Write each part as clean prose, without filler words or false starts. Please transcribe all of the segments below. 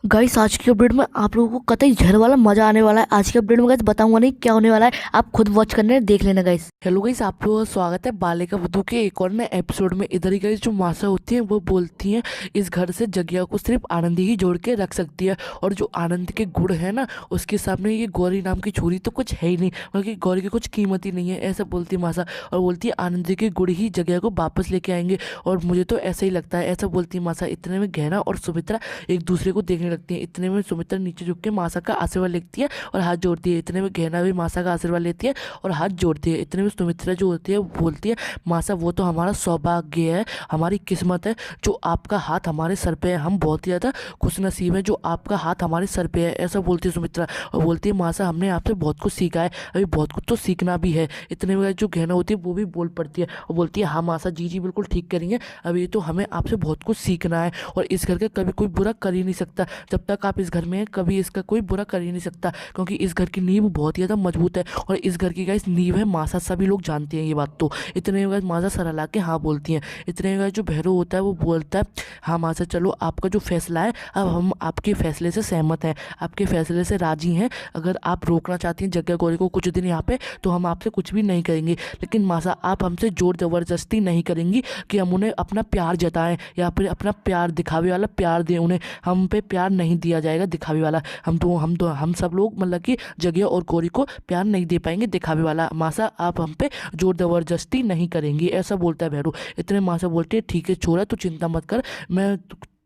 Guys आज की update में आप लोगों को कतई झर वाला मजा आने वाला है। आज की अपडेट में गाइस बताऊंगा नहीं क्या होने वाला है, आप खुद वॉच करने देख लेना गाइस। हेलो गाइस, आप लोगों का स्वागत है बालिका वधू के एक और नए एपिसोड में। इधर ही गाइस जो मासा होती है वो बोलती हैं इस घर से जग्या को सिर्फ आनंदी ही जोड़ के रख सकती है, और जो आनंद के गुण है ना उसके सामने ये गौरी नाम की छोरी तो कुछ है ही नहीं, बल्कि गौरी की कुछ कीमत ही नहीं है, ऐसा बोलती है मासा। और बोलती है आनंदी के गुण ही जग्या को वापस लेके आएंगे, और मुझे तो ऐसा ही लगता है, ऐसा बोलती है मासा। इतने में गहना और सुमित्रा एक दूसरे को देखने लगती है। इतने में सुमित्रा नीचे झुक के मासा का आशीर्वाद लेती है और हाथ जोड़ती है। इतने में गहना भी मासा का आशीर्वाद लेती है और हाथ जोड़ती है। इतने में सुमित्रा जो होती है वो बोलती है मासा वो तो हमारा सौभाग्य है, हमारी किस्मत है जो आपका हाथ हमारे सर पे है, हम बहुत ही ज़्यादा खुशनसीब है जो आपका हाथ हमारे सर पे है, ऐसा बोलती है सुमित्रा। और बोलती है मासा हमने आपसे बहुत कुछ सीखा है, अभी बहुत कुछ तो सीखना भी है। इतने में जो गहना होती है वो भी बोल पड़ती है और बोलती है हाँ मासा जी जी बिल्कुल ठीक करेंगे, अभी तो हमें आपसे बहुत कुछ सीखना है और इस घर का कभी कोई बुरा कर ही नहीं सकता। जब तक आप इस घर में हैं कभी इसका कोई बुरा कर ही नहीं सकता, क्योंकि इस घर की नींव बहुत ही ज़्यादा मजबूत है और इस घर की गाइस नींव है मासा। सभी लोग जानते हैं ये बात। तो इतने में गाइस मासा सर हिला के हाँ बोलती हैं। इतने में गाइस जो भैरव होता है वो बोलता है हाँ मासा चलो आपका जो फैसला है अब हम आपके फैसले से सहमत हैं, आपके फैसले से राजी हैं। अगर आप रोकना चाहती हैं जग्गा गौरी को कुछ दिन यहाँ पे तो हम आपसे कुछ भी नहीं करेंगे, लेकिन मासा आप हमसे जोर ज़बरदस्ती नहीं करेंगी कि हम उन्हें अपना प्यार जताएं या फिर अपना प्यार दिखावे वाला प्यार दें उन्हें। हम पे प्यार नहीं दिया जाएगा दिखावे वाला, हम सब लोग मतलब कि जग्गा और गौरी को प्यार नहीं दे पाएंगे दिखावे वाला। मासा आप हम पे जोर जबरदस्ती नहीं करेंगी, ऐसा बोलता है भैरू। इतने मासा बोलते हैं ठीक है छोरा तू चिंता मत कर, मैं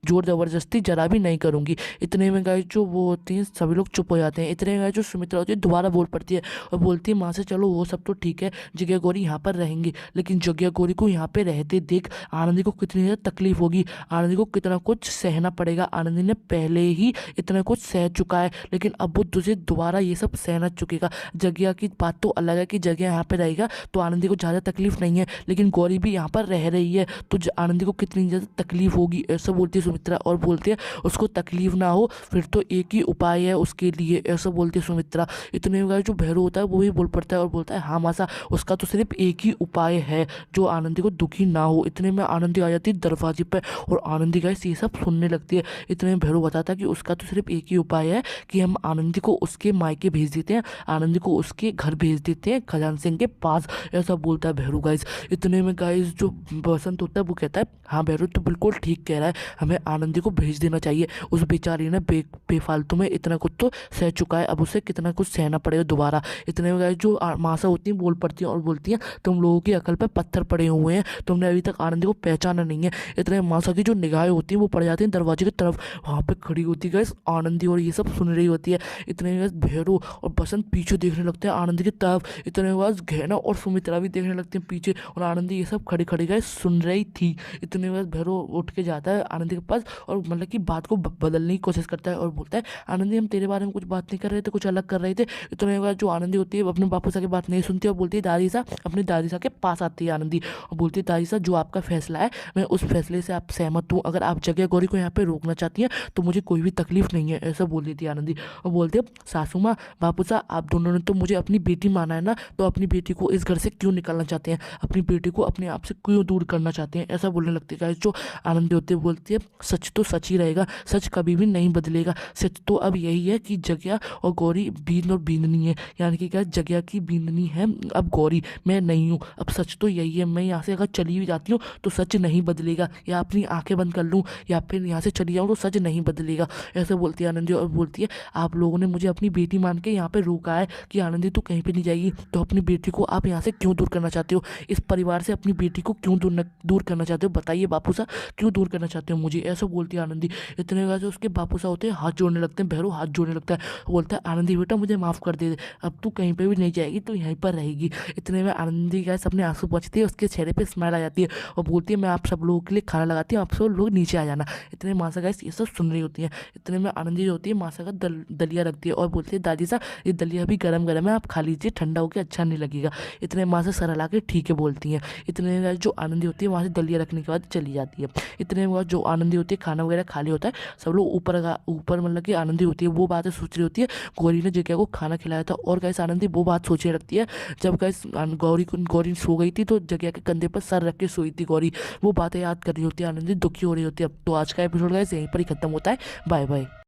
जोर ज़बरदस्ती जरा भी नहीं करूँगी। इतने में गाइस जो वो होती हैं सभी लोग चुप हो जाते हैं। इतने में गाइस जो सुमित्रा होती है दोबारा बोल पड़ती है और बोलती है माँ से चलो वो सब तो ठीक है, जग्गा गौरी यहाँ पर रहेंगी, लेकिन जग्गा गौरी को यहाँ पे रहते देख आनंदी को कितनी ज़्यादा तकलीफ होगी, आनंदी को कितना कुछ सहना पड़ेगा। आनंदी ने पहले ही इतना कुछ सह चुका है, लेकिन अब वो तुझे दोबारा ये सब सहना चुकेगा। जग्गा की बात तो अलग है कि जग्गा यहाँ पे रहेगा तो आनंदी को ज़्यादा तकलीफ नहीं है, लेकिन गौरी भी यहाँ पर रह रही है तो आनंदी को कितनी ज़्यादा तकलीफ होगी, ऐसा बोलती है सुमित्रा। और बोलती है उसको तकलीफ ना हो फिर तो एक ही उपाय है उसके लिए, ऐसा बोलती है सुमित्रा। इतने में जो भैरव होता है वो भी बोल पड़ता है और बोलता है हाँ मासा उसका तो सिर्फ एक ही उपाय है जो आनंदी को दुखी ना हो। इतने में आनंदी आ जाती है दरवाजे पर और आनंदी गाइस ये सब सुनने लगती है। इतने में भैरव बताता है कि उसका तो सिर्फ एक ही उपाय है कि हम आनंदी को उसके मायके भेज देते हैं, आनंदी को उसके घर भेज देते हैं खजान सिंह के पास, ऐसा बोलता है भैरव गाइस। इतने में गाइस जो बसंत होता है वो कहता है हाँ भैरव तो बिल्कुल ठीक कह रहा है, हमें आनंदी को भेज देना चाहिए। उस बेचारी ने बेफालतू में इतना कुछ तो सह चुका है, अब उसे कितना कुछ सहना पड़ेगा दोबारा। इतने में गाइस जो मासा होती है बोल पड़ती है और बोलती है तुम लोगों की अकल पर पत्थर पड़े हुए हैं, तुमने अभी तक आनंदी को पहचाना नहीं है। इतने में मासा की जो निगाहें होती हैं वो पड़ जाती हैं दरवाजे की तरफ, वहाँ पे खड़ी होती है गाइस आनंदी और ये सब सुन रही होती है। इतने में गाइस भैरू और बसंत पीछे देखने लगते हैं आनंदी की तरफ। इतने में गाइस गहना और सुमित्रा भी देखने लगते हैं पीछे, और आनंदी ये सब खड़ी खड़ी गाइस सुन रही थी। इतने में भैरू उठ के जाता है आनंदी के पास और मतलब कि बात को बदलने की कोशिश करता है और बोलता है आनंदी हम तेरे बारे में कुछ बात नहीं कर रहे थे, कुछ अलग कर रहे थे। इतने में जो आनंदी होती है अपने बापू सा की बात नहीं सुनती और बोलती है दादी सा, अपनी दादी सा के पास आती है आनंदी और बोलती है दादी सा जो आपका फैसला है मैं उस फैसले से आप सहमत हूँ, अगर आप जग्गा गौरी को यहाँ पे रोकना चाहती हैं तो मुझे कोई भी तकलीफ नहीं है, ऐसा बोल देती है आनंदी। और बोलती है सासू माँ बापू सा आप दोनों ने तो मुझे अपनी बेटी माना है ना, तो अपनी बेटी को इस घर से क्यों निकालना चाहते हैं, अपनी बेटी को अपने आप से क्यों दूर करना चाहते हैं, ऐसा बोलने लगती है। जो आनंदी होती है बोलती है सच तो सच ही रहेगा, सच कभी भी नहीं बदलेगा, सच तो अब यही है कि जग्गा और गौरी बीन और बींदनी है, यानी कि क्या जग्गा की बींदनी है अब गौरी, मैं नहीं हूँ। अब सच तो यही है, मैं यहाँ से अगर चली भी जाती हूँ तो सच नहीं बदलेगा, या अपनी आंखें बंद कर लूँ या फिर यहाँ से चली जाऊँ तो सच नहीं बदलेगा, ऐसे बोलती है आनंदी। और बोलती है आप लोगों ने मुझे अपनी बेटी मान के यहाँ पे रोका है कि आनंदी तो कहीं पर नहीं जाएगी, तो अपनी बेटी को आप यहाँ से क्यों दूर करना चाहते हो, इस परिवार से अपनी बेटी को क्यों दूर करना चाहते हो, बताइए बापू सा क्यों दूर करना चाहते हो मुझे, ऐसा बोलती है आनंदी। इतने बाद उसके बापू सा होते हैं हाथ जोड़ने लगते हैं, भैरव हाथ जोड़ने लगता है, बोलता है आनंदी बेटा मुझे माफ़ कर दे, अब तू कहीं पे भी नहीं जाएगी तो यहीं पर रहेगी। इतने में आनंदी गैस अपने आंसू पोंछती है, उसके चेहरे पे स्माइल आ जाती है और बोलती है मैं आप सब लोगों के लिए खाना लगाती हूँ, आप सब लोग नीचे आ जाना। इतने में मासा गैस ये सब सुन रही होती है। इतने में आनंदी जो होती है मासा का दलिया रखती है और बोलती है दादी सा ये दलिया भी गर्म गर्म है, आप खा लीजिए, ठंडा होकर अच्छा नहीं लगेगा। इतने माँ से सर हिला के ठीक है बोलती हैं। इतने में जो आनंदी होती है वहाँ से दलिया रखने के बाद चली जाती है। इतने में जो आनंदी होती है खाना वगैरह खा लिया होता है, सब लोग ऊपर मतलब कि आनंदी होती है वो बातें सोच रही होती है गौरी ने जग्गा को खाना खिलाया था, और गैस आनंदी वो बात सोचने लगती है जब गैस गौरी सो गई थी तो जग्गा के कंधे पर सर रख के सोई थी गौरी, वो बातें याद कर रही होती है आनंदी, दुखी हो रही होती है। अब तो आज का एपिसोड गैस यहीं पर ही खत्म होता है। Bye bye.